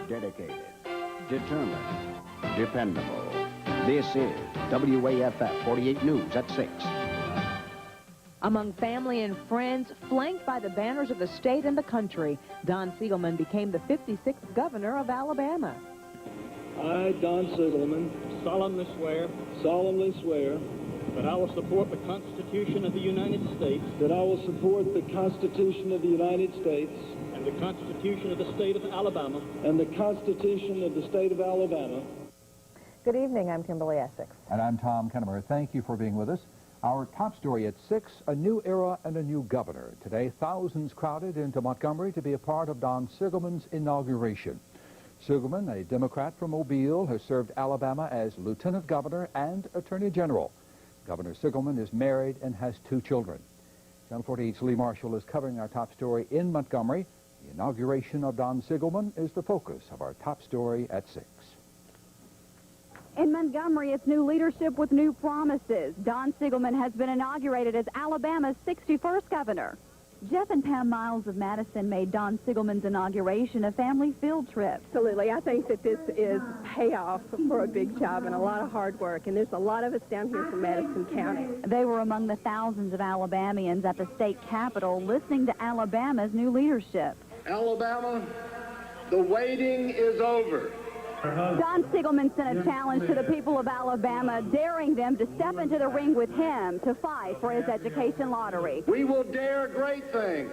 Dedicated, determined, dependable. This is WAFF 48 News at 6. Among family and friends, flanked by the banners of the state and the country, Don Siegelman became the 56th governor of Alabama. I, Don Siegelman, solemnly swear that I will support the Constitution of the United States that I will support the Constitution of the United States and the Constitution of the State of Alabama and the Constitution of the State of Alabama. Good evening, I'm Kimberly Essex. And I'm Tom Kennemer. Thank you for being with us. Our top story at 6, a new era and a new governor. Today, thousands crowded into Montgomery to be a part of Don Siegelman's inauguration. Siegelman, a Democrat from Mobile, has served Alabama as lieutenant governor and attorney general. Governor Siegelman is married and has 2 children. Channel 48's Lee Marshall is covering our top story in Montgomery. The inauguration of Don Siegelman is the focus of our top story at 6. In Montgomery, it's new leadership with new promises. Don Siegelman has been inaugurated as Alabama's 61st governor. Jeff and Pam Miles of Madison made Don Siegelman's inauguration a family field trip. Absolutely. I think that this is payoff for a big job and a lot of hard work, and there's a lot of us down here from Madison County. They were among the thousands of Alabamians at the state capitol listening to Alabama's new leadership. Alabama, the waiting is over. Don Siegelman sent a challenge to the people of Alabama, daring them to step into the ring with him to fight for his education lottery. We will dare great things.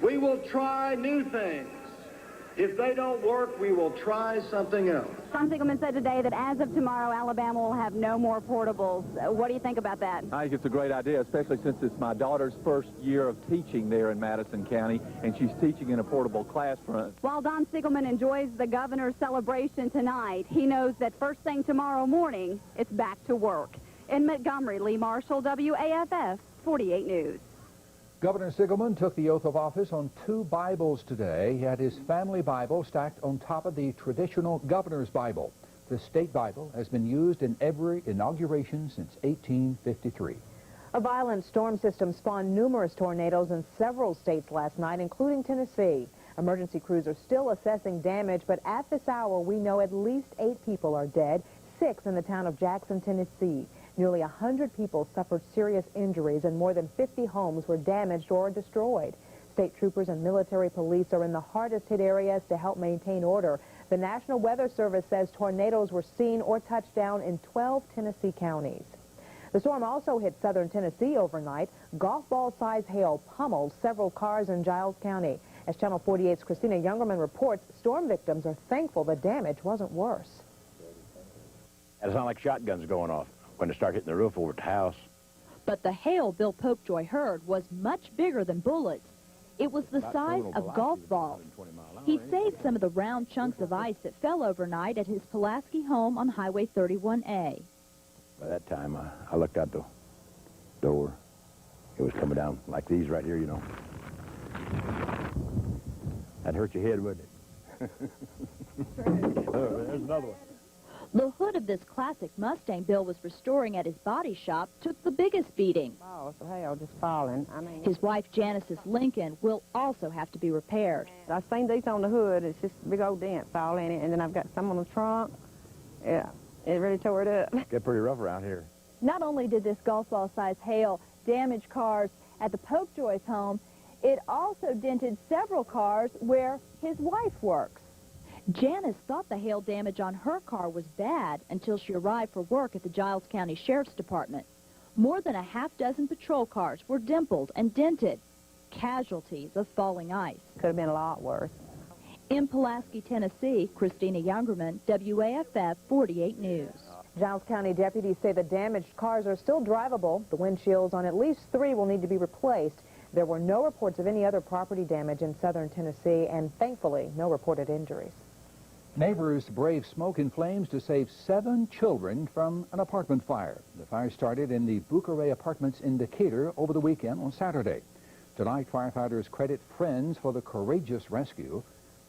We will try new things. If they don't work, we will try something else. Don Siegelman said today that as of tomorrow, Alabama will have no more portables. What do you think about that? I think it's a great idea, especially since it's my daughter's first year of teaching there in Madison County, and she's teaching in a portable classroom. While Don Siegelman enjoys the governor's celebration tonight, he knows that first thing tomorrow morning, it's back to work. In Montgomery, Lee Marshall, WAFF 48 News. Governor Siegelman took the oath of office on 2 Bibles today. He had his family Bible stacked on top of the traditional governor's Bible. The state Bible has been used in every inauguration since 1853. A violent storm system spawned numerous tornadoes in several states last night, including Tennessee. Emergency crews are still assessing damage, but at this hour, we know at least 8 people are dead, 6 in the town of Jackson, Tennessee. Nearly 100 people suffered serious injuries and more than 50 homes were damaged or destroyed. State troopers and military police are in the hardest hit areas to help maintain order. The National Weather Service says tornadoes were seen or touched down in 12 Tennessee counties. The storm also hit southern Tennessee overnight. Golf ball-size hail pummeled several cars in Giles County. As Channel 48's Christina Youngerman reports, storm victims are thankful the damage wasn't worse. It's not like shotguns going off when it started hitting the roof over the house. But the hail Bill Popejoy heard was much bigger than bullets. It was the size of golf balls. He saved some of the round chunks of ice that fell overnight at his Pulaski home on Highway 31A. By that time, I looked out the door. It was coming down like these right here, you know. That'd hurt your head, wouldn't it? Oh, there's another one. The hood of this classic Mustang Bill was restoring at his body shop took the biggest beating. Oh, so hell, just falling. His wife Janice's Lincoln will also have to be repaired. I've seen these on the hood. It's just big old dents all in it, and then I've got some on the trunk. Yeah, it really tore it up. Get pretty rough around here. Not only did this golf ball-size hail damage cars at the Popejoy's home, it also dented several cars where his wife works. Janice thought the hail damage on her car was bad until she arrived for work at the Giles County Sheriff's Department. More than a half-dozen patrol cars were dimpled and dented, casualties of falling ice. Could have been a lot worse. In Pulaski, Tennessee, Christina Youngerman, WAFF 48 News. Giles County deputies say the damaged cars are still drivable. The windshields on at least 3 will need to be replaced. There were no reports of any other property damage in southern Tennessee, and thankfully, no reported injuries. Neighbors braved smoke and flames to save 7 children from an apartment fire. The fire started in the Bucare Apartments in Decatur over the weekend on Saturday. Tonight, firefighters credit friends for the courageous rescue.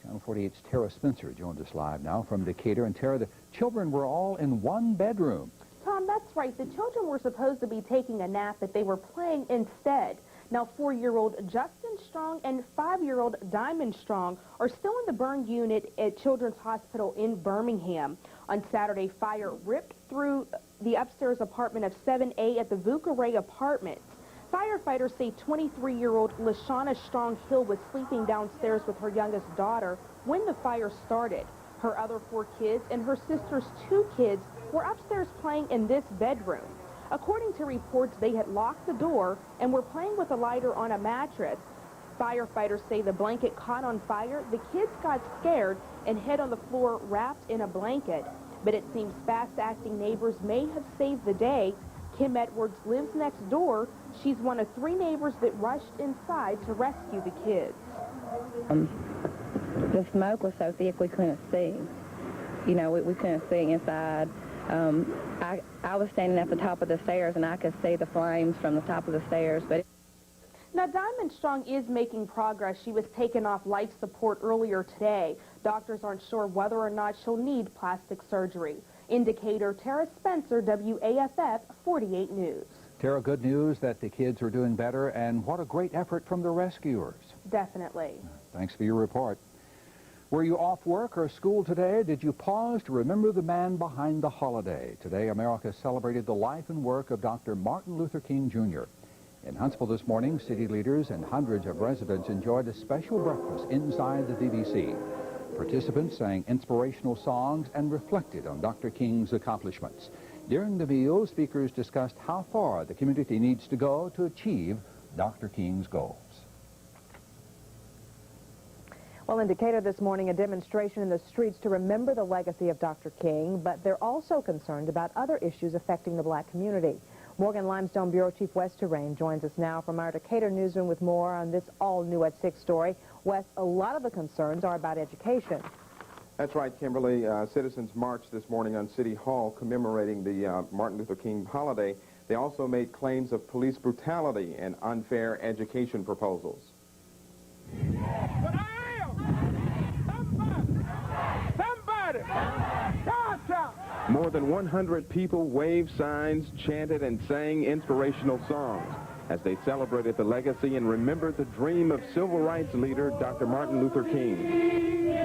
Channel 48's Tara Spencer joins us live now from Decatur. And Tara, the children were all in one bedroom. Tom, that's right. The children were supposed to be taking a nap, but they were playing instead. Now, 4-year-old Justin Strong and 5-year-old Diamond Strong are still in the burn unit at Children's Hospital in Birmingham. On Saturday, fire ripped through the upstairs apartment of 7A at the Vucaray Apartments. Firefighters say 23-year-old Lashana Strong Hill was sleeping downstairs with her youngest daughter when the fire started. Her other 4 kids and her sister's 2 kids were upstairs playing in this bedroom. According to reports, they had locked the door and were playing with a lighter on a mattress. Firefighters say the blanket caught on fire. The kids got scared and hid on the floor wrapped in a blanket. But it seems fast-acting neighbors may have saved the day. Kim Edwards lives next door. She's one of 3 neighbors that rushed inside to rescue the kids. The smoke was so thick we couldn't see. You know, we couldn't see inside. I was standing at the top of the stairs and I could see the flames from the top of the stairs. But Now, Diamond Strong is making progress. She was taken off life support earlier today. Doctors aren't sure whether or not she'll need plastic surgery. Indicator Tara Spencer, WAFF 48 News. Tara, good news that the kids are doing better, and what a great effort from the rescuers. Definitely. Thanks for your report. Were you off work or school today? Did you pause to remember the man behind the holiday? Today, America celebrated the life and work of Dr. Martin Luther King, Jr. In Huntsville this morning, city leaders and hundreds of residents enjoyed a special breakfast inside the BBC. Participants sang inspirational songs and reflected on Dr. King's accomplishments. During the meal, speakers discussed how far the community needs to go to achieve Dr. King's goals. Well, in Decatur this morning, a demonstration in the streets to remember the legacy of Dr. King, but they're also concerned about other issues affecting the black community. Morgan Limestone Bureau Chief Wes Terrain joins us now from our Decatur newsroom with more on this all-new at 6 story. Wes, a lot of the concerns are about education. That's right, Kimberly. Citizens marched this morning on City Hall commemorating the Martin Luther King holiday. They also made claims of police brutality and unfair education proposals. More than 100 people waved signs, chanted, and sang inspirational songs as they celebrated the legacy and remembered the dream of civil rights leader Dr. Martin Luther King.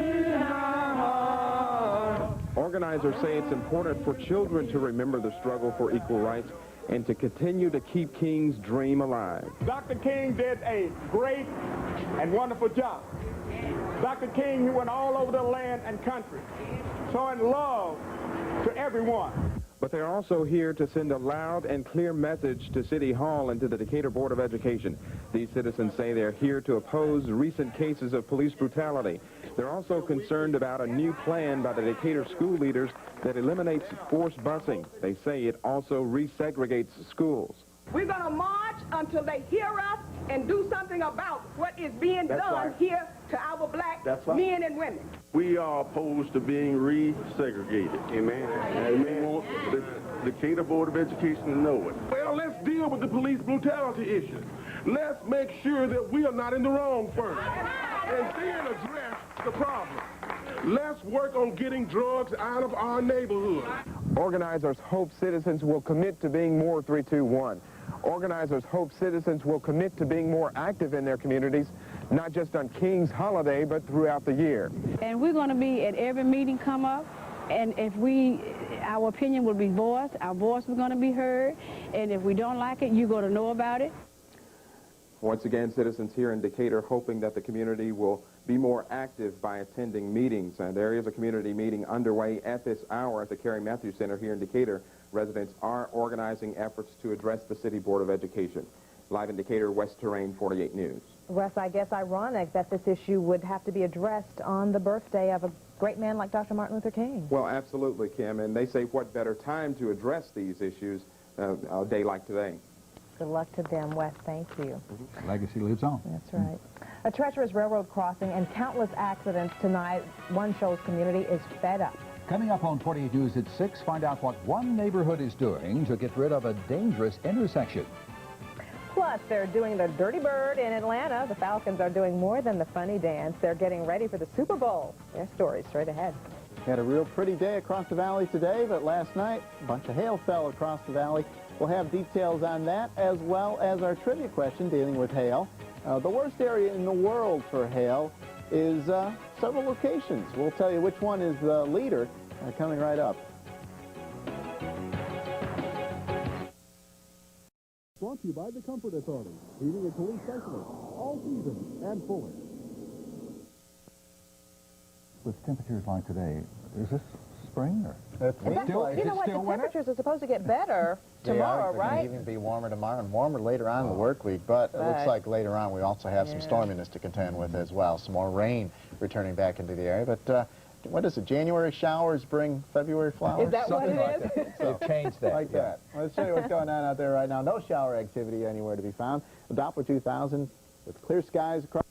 Organizers say it's important for children to remember the struggle for equal rights and to continue to keep King's dream alive. Dr. King did a great and wonderful job. Dr. King, he went all over the land and country, showing love to everyone. But they're also here to send a loud and clear message to City Hall and to the Decatur Board of Education. These citizens say they're here to oppose recent cases of police brutality. They're also concerned about a new plan by the Decatur school leaders that eliminates forced busing. They say it also resegregates schools. We're going to march until they hear us and do something about what is being done here to our black men and women. We are opposed to being resegregated. Amen. And we want the Decatur Board of Education to know it. Well, let's deal with the police brutality issue. Let's make sure that we are not in the wrong first, and then address the problem. Let's work on getting drugs out of our neighborhood. Organizers hope citizens will commit to being more 321. Organizers hope citizens will commit to being more active in their communities, not just on King's holiday, but throughout the year. And we're going to be at every meeting come up, and if our opinion will be voiced, our voice is going to be heard, and if we don't like it, you're going to know about it. Once again, citizens here in Decatur hoping that the community will be more active by attending meetings. And there is a community meeting underway at this hour at the Carrie Matthews Center here in Decatur. Residents are organizing efforts to address the City Board of Education. Live in Decatur, West Terrain, 48 News. Wes, I guess ironic that this issue would have to be addressed on the birthday of a great man like Dr. Martin Luther King. Well, absolutely, Kim. And they say what better time to address these issues a day like today. Good luck to them, Wes. Thank you. Legacy lives on. That's right. A treacherous railroad crossing and countless accidents tonight. One Shoals community is fed up. Coming up on 48 News at 6, find out what one neighborhood is doing to get rid of a dangerous intersection. Plus, they're doing the Dirty Bird in Atlanta. The Falcons are doing more than the funny dance. They're getting ready for the Super Bowl. Their story straight ahead. Had a real pretty day across the valley today, but last night, a bunch of hail fell across the valley. We'll have details on that, as well as our trivia question dealing with hail. The worst area in the world for hail is several locations. We'll tell you which one is the leader coming right up. Brought to you by the Comfort Authority, heating and cooling specialist, all season and fully. With temperatures like today, is this spring or? You know what? The temperatures are supposed to get better tomorrow, right? It can even be warmer tomorrow and warmer later on in the work week. But it looks like later on we also have some storminess to contend with as well. Some more rain returning back into the area. But what is it? January showers bring February flowers? Is that Something what it is? So, they've changed that. Like that. Well, let's show you what's going on out there right now. No shower activity anywhere to be found. A Doppler 2000 with clear skies across.